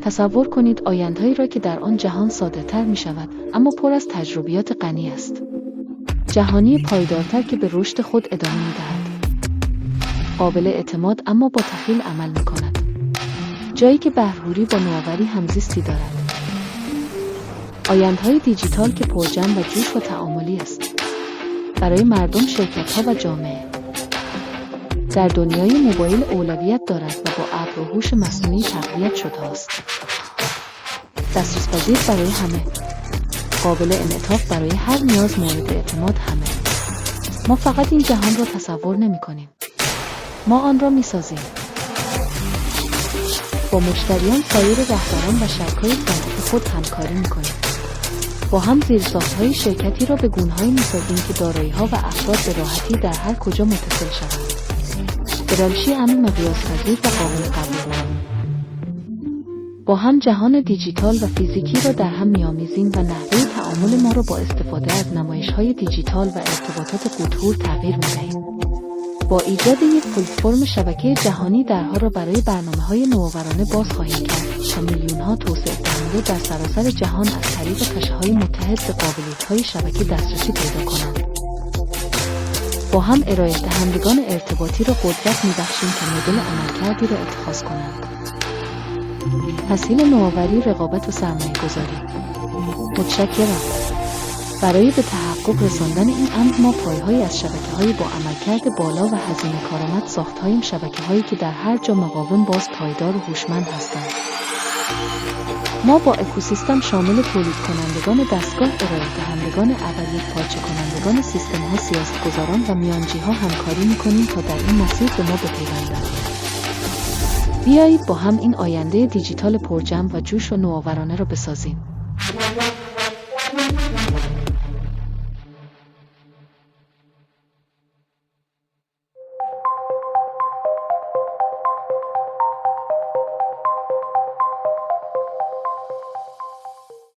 تصور کنید آینده‌ای را که در آن جهان ساده‌تر می‌شود، اما پر از تجربیات غنی است. جهانی پایدارتر که به رشد خود ادامه می‌دهد. قابل اعتماد اما با تخیل عمل می‌کند. جایی که بهرهوری با نوآوری همزیستی دارد. آینده‌های دیجیتال که پرجنب و جوش و تعاملی است. برای مردم، شرکت‌ها و جامعه. در دنیای موبایل اولویت دارد و با ابر و هوش مصنوعی تقویت شده است. دسترس‌پذیر برای همه. قابل انعطاف برای هر نیاز مورد اعتماد همه. ما فقط این جهان را تصور نمی‌کنیم. ما آن را می‌سازیم. با مشتریان، سایر رهبران و شرکای صنعتی خود همکاری می‌کنیم. با هم زیرساخت‌های شرکتی را به گونه‌هایی می‌سازیم که دارایی‌ها و افراد به راحتی در هر کجا متصل شوند. ارائه‌ای امن و قیاس‌پذیر و قابل قبول. با هم جهان دیجیتال و فیزیکی را در هم می‌آمیزیم و نحوه تعامل ما را با استفاده از نمایش‌های دیجیتال و ارتباطات قطور تغییر می‌دهیم. با ایجاد یک پلتفرم شبکه جهانی درها را برای برنامه‌های نوآورانه باز خواهیم کرد تا میلیون‌ها توسعه دهنده در سراسر جهان از طریق کشه‌های متحد به قابلیت‌های شبکه دسترسی پیدا کنند. با هم ارائه دهندگان ارتباطی را قدرت می‌بخشیم که مدل عملکردی را اتخاذ کنند. تسهیل نوآوری، رقابت و سرمایه‌گذاری. متشکرم. برای به تحقق رساندن این امر ما پایه‌هایی از شبکه‌های با عملکرد بالا و هزینه کارآمد ساخته‌ایم، شبکه‌هایی که در هر جا مقاوم، باز، پایدار و هوشمند هستند. ما با اکوسیستم شامل تولید کنندگان دستگاه، ارائه دهندگان ابر، یکپارچه کنندگان سیستم‌ها، سیاستگزاران و میانجی‌ها همکاری می‌کنیم تا در این مسیر به ما بپیوندند. بیایید با هم این آینده دیجیتال پرجنب و جوش و نوآورانه را بسازیم.